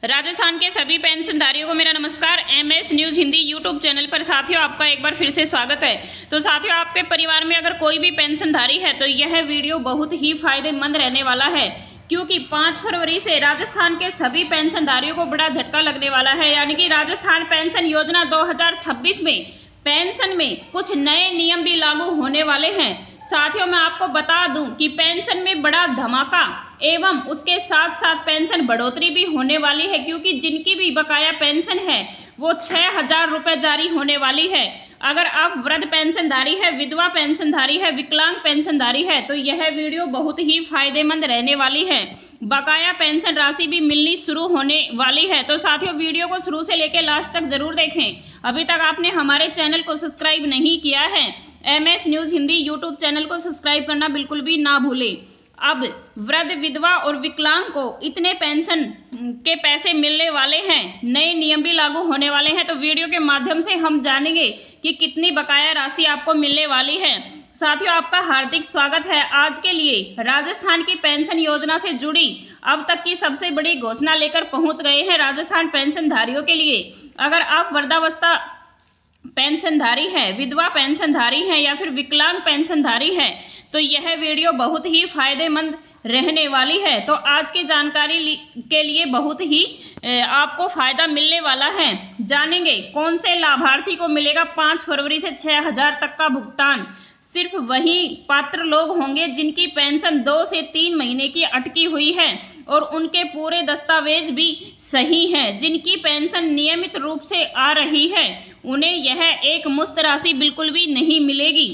राजस्थान के सभी पेंशनधारियों को मेरा नमस्कार। MS news Hindi YouTube channel पर साथियों आपका एक बार फिर से स्वागत है। तो साथियों, आपके परिवार में अगर कोई भी पेंशनधारी है तो यह वीडियो बहुत ही फायदेमंद रहने वाला है, क्योंकि 5 फरवरी से राजस्थान के सभी पेंशनधारियों को बड़ा झटका लगने वाला है। यानी कि राजस्थान पेंशन योजना 2026 में पेंशन में कुछ नए नियम भी लागू होने वाले हैं। साथियों, मैं आपको बता दूं कि पेंशन में बड़ा धमाका एवं उसके साथ साथ पेंशन बढ़ोतरी भी होने वाली है, क्योंकि जिनकी भी बकाया पेंशन है वो 6,000 रुपये जारी होने वाली है। अगर आप वृद्ध पेंशनधारी है, विधवा पेंशनधारी है, विकलांग पेंशनधारी है तो यह वीडियो बहुत ही फायदेमंद रहने वाली है। बकाया पेंशन राशि भी मिलनी शुरू होने वाली है। तो साथियों, वीडियो को शुरू से लेकर लास्ट तक जरूर देखें। अभी तक आपने हमारे चैनल को सब्सक्राइब नहीं किया है, MS news Hindi YouTube channel को सब्सक्राइब करना बिल्कुल भी ना भूलें। अब वृद्ध, विधवा और विकलांग को इतने पेंशन के पैसे मिलने वाले हैं, नए नियम भी लागू होने वाले हैं। तो वीडियो के माध्यम से हम जानेंगे कि कितनी बकाया राशि आपको मिलने वाली है। साथियों, आपका हार्दिक स्वागत है। आज के लिए राजस्थान की पेंशन योजना से जुड़ी अब तक की सबसे बड़ी घोषणा लेकर पहुंच गए हैं राजस्थान पेंशनधारियों के लिए। अगर आप वृद्धावस्था पेंशनधारी है, विधवा पेंशनधारी है या फिर विकलांग पेंशनधारी है तो यह वीडियो बहुत ही फायदेमंद रहने वाली है। तो आज की जानकारी के लिए बहुत ही आपको फायदा मिलने वाला है। जानेंगे कौन से लाभार्थी को मिलेगा 5 फरवरी से 6,000 तक का भुगतान। सिर्फ वही पात्र लोग होंगे जिनकी पेंशन 2 से 3 महीने की अटकी हुई है और उनके पूरे दस्तावेज भी सही हैं। जिनकी पेंशन नियमित रूप से आ रही है उन्हें यह एक मुश्त राशि बिल्कुल भी नहीं मिलेगी,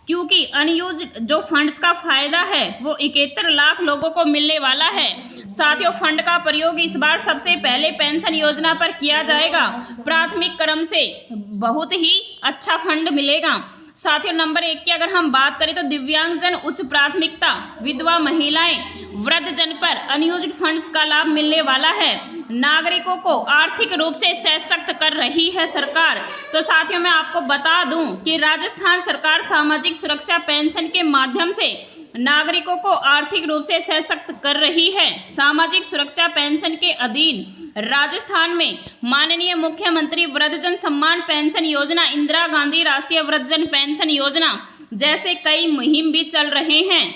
क्योंकि अनयूज जो फंड्स का फायदा है वो 71 लाख लोगों को मिलने वाला है। साथियों, फंड का प्रयोग इस बार सबसे पहले पेंशन योजना पर किया जाएगा। प्राथमिक क्रम से बहुत ही अच्छा फंड मिलेगा। साथियों, नंबर 1 की अगर हम बात करें तो दिव्यांगजन उच्च प्राथमिकता, विधवा महिलाएं, वृद्धजन पर अनयूज्ड फंड्स का लाभ मिलने वाला है। नागरिकों को आर्थिक रूप से सशक्त कर रही है सरकार। तो साथियों, मैं आपको बता दूं कि राजस्थान सरकार सामाजिक सुरक्षा पेंशन के माध्यम से नागरिकों को आर्थिक रूप से सशक्त कर रही है। सामाजिक सुरक्षा पेंशन के अधीन राजस्थान में माननीय मुख्यमंत्री वृद्धजन सम्मान पेंशन योजना, इंदिरा गांधी राष्ट्रीय वृद्धजन पेंशन योजना जैसे कई मुहिम भी चल रहे हैं।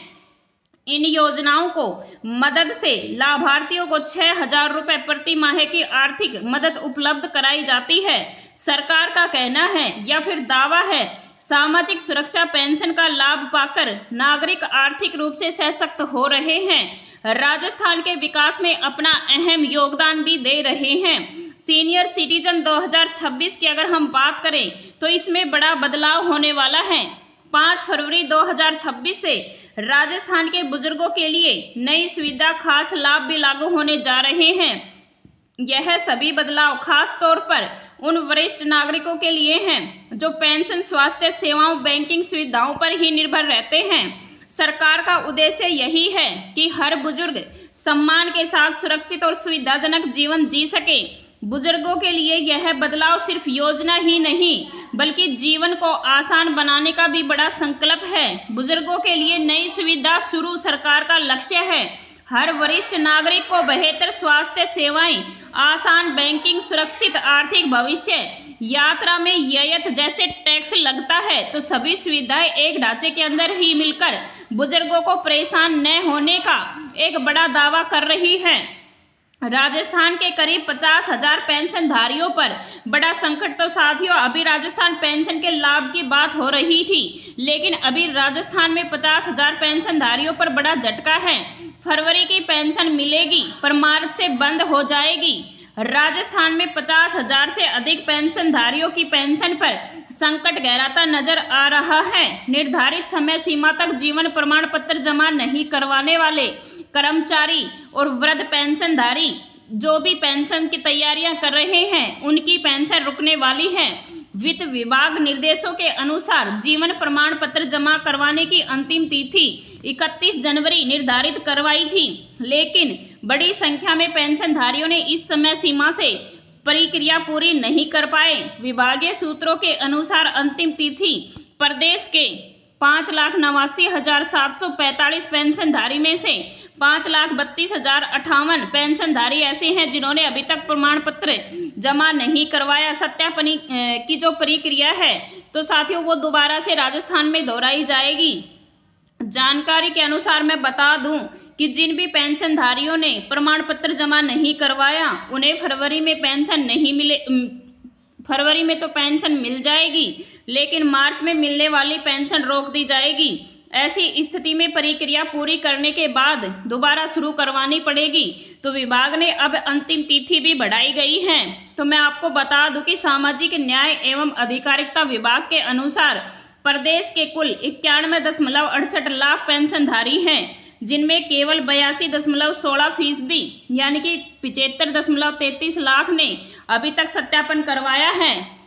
इन योजनाओं को मदद से लाभार्थियों को 6,000 रुपये प्रति माह की आर्थिक मदद उपलब्ध कराई जाती है। सरकार का कहना है या फिर दावा है, सामाजिक सुरक्षा पेंशन का लाभ पाकर नागरिक आर्थिक रूप से सशक्त हो रहे हैं, राजस्थान के विकास में अपना अहम योगदान भी दे रहे हैं। सीनियर सिटीजन 2026 की अगर हम बात करें तो इसमें बड़ा बदलाव होने वाला है। 5 फरवरी 2026 से राजस्थान के बुजुर्गों के लिए नई सुविधा, खास लाभ भी लागू होने जा रहे हैं। यह सभी बदलाव खास तौर पर उन वरिष्ठ नागरिकों के लिए हैं जो पेंशन, स्वास्थ्य सेवाओं, बैंकिंग सुविधाओं पर ही निर्भर रहते हैं। सरकार का उद्देश्य यही है कि हर बुजुर्ग सम्मान के साथ सुरक्षित और सुविधाजनक जीवन जी सके। बुजुर्गों के लिए यह बदलाव सिर्फ योजना ही नहीं बल्कि जीवन को आसान बनाने का भी बड़ा संकल्प है। बुजुर्गों के लिए नई सुविधा शुरू सरकार का लक्ष्य है। हर वरिष्ठ नागरिक को बेहतर स्वास्थ्य सेवाएं, आसान बैंकिंग, सुरक्षित आर्थिक भविष्य। यात्रा में ययत जैसे टैक्स लगता है तो सभी सुविधाएं एक ढांचे के अंदर ही मिलकर बुजुर्गों को परेशान न होने का एक बड़ा दावा कर रही है। राजस्थान के करीब 50,000 पेंशनधारियों पर बड़ा संकट। तो साथियों, अभी राजस्थान पेंशन के लाभ की बात हो रही थी, लेकिन अभी राजस्थान में 50,000 पेंशनधारियों पर बड़ा झटका है। फरवरी की पेंशन मिलेगी पर मार्च से बंद हो जाएगी। राजस्थान में 50,000 से अधिक पेंशनधारियों की पेंशन पर संकट गहराता नजर आ रहा है। निर्धारित समय सीमा तक जीवन प्रमाण पत्र जमा नहीं करवाने वाले कर्मचारी और वृद्ध पेंशनधारी जो भी पेंशन की तैयारियां कर रहे हैं उनकी पेंशन रुकने वाली है। वित्त विभाग निर्देशों के अनुसार जीवन प्रमाण पत्र जमा करवाने की अंतिम तिथि 31 जनवरी निर्धारित करवाई थी, लेकिन बड़ी संख्या में पेंशनधारियों ने इस समय सीमा से प्रक्रिया पूरी नहीं कर पाए। विभागीय सूत्रों के अनुसार अंतिम तिथि प्रदेश के 5,89,745 पेंशनधारी में से 5,32,058 पेंशनधारी ऐसे हैं जिन्होंने अभी तक प्रमाण पत्र जमा नहीं करवाया। सत्यापन की जो प्रक्रिया है तो साथियों वो दोबारा से राजस्थान में दोहराई जाएगी। जानकारी के अनुसार मैं बता दूं कि जिन भी पेंशनधारियों ने प्रमाण पत्र जमा नहीं करवाया उन्हें फरवरी में पेंशन नहीं मिले। फरवरी में तो पेंशन मिल जाएगी लेकिन मार्च में मिलने वाली पेंशन रोक दी जाएगी। ऐसी स्थिति में प्रक्रिया पूरी करने के बाद दोबारा शुरू करवानी पड़ेगी। तो विभाग ने अब अंतिम तिथि भी बढ़ाई गई है। तो मैं आपको बता दूं कि सामाजिक न्याय एवं अधिकारिता विभाग के अनुसार प्रदेश के कुल 91.68 लाख पेंशनधारी हैं जिनमें केवल 82.16% यानी कि 75.33 लाख ने अभी तक सत्यापन करवाया है।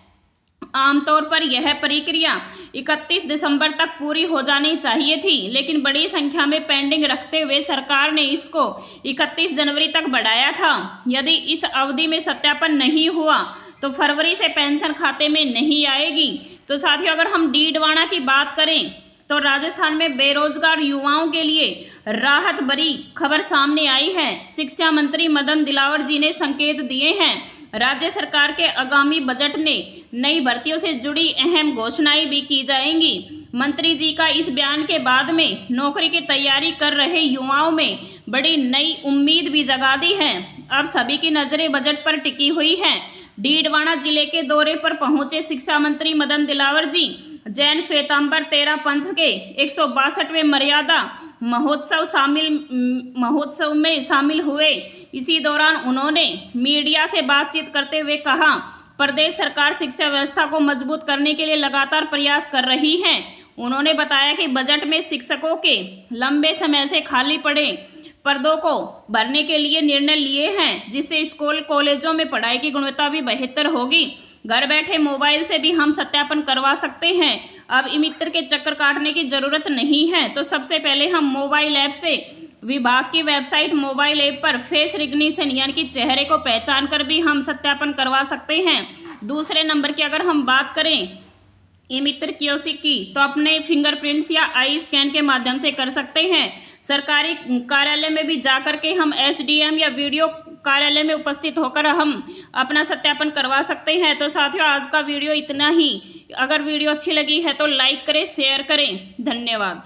आमतौर पर यह प्रक्रिया 31 दिसंबर तक पूरी हो जानी चाहिए थी, लेकिन बड़ी संख्या में पेंडिंग रखते हुए सरकार ने इसको 31 जनवरी तक बढ़ाया था। यदि इस अवधि में सत्यापन नहीं हुआ तो फरवरी से पेंशन खाते में नहीं आएगी। तो साथियों अगर हम डीडवाना की बात करें तो राजस्थान में बेरोजगार युवाओं के लिए राहत भरी खबर सामने आई है। शिक्षा मंत्री मदन दिलावर जी ने संकेत दिए हैं। राज्य सरकार के आगामी बजट में नई भर्तियों से जुड़ी अहम घोषणाएं भी की जाएंगी। मंत्री जी का इस बयान के बाद में नौकरी की तैयारी कर रहे युवाओं में बड़ी नई उम्मीद भी जगा दी है। अब सभी की नजरें बजट पर टिकी हुई हैं। डीडवाना जिले के दौरे पर पहुंचे शिक्षा मंत्री मदन दिलावर जी जैन श्वेतांबर 13 पंथ के 162वें मर्यादा महोत्सव में शामिल हुए। इसी दौरान उन्होंने मीडिया से बातचीत करते हुए कहा, प्रदेश सरकार शिक्षा व्यवस्था को मजबूत करने के लिए लगातार प्रयास कर रही है। उन्होंने बताया कि बजट में शिक्षकों के लंबे समय से खाली पड़े पदों को भरने के लिए निर्णय लिए हैं, जिससे स्कूल कॉलेजों में पढ़ाई की गुणवत्ता भी बेहतर होगी। घर बैठे मोबाइल से भी हम सत्यापन करवा सकते हैं। अब ई-मित्र के चक्कर काटने की जरूरत नहीं है। तो सबसे पहले हम मोबाइल ऐप से विभाग की वेबसाइट मोबाइल ऐप पर फेस रिकग्निशन यानी कि चेहरे को पहचान कर भी हम सत्यापन करवा सकते हैं। दूसरे नंबर की अगर हम बात करें ई-मित्र कियोस्क की तो अपने फिंगरप्रिंट्स या आई स्कैन के माध्यम से कर सकते हैं। सरकारी कार्यालय में भी जाकर के हम एसडीएम या वीडियो कार्यालय में उपस्थित होकर हम अपना सत्यापन करवा सकते हैं। तो साथियों आज का वीडियो इतना ही। अगर वीडियो अच्छी लगी है तो लाइक करें, शेयर करें। धन्यवाद।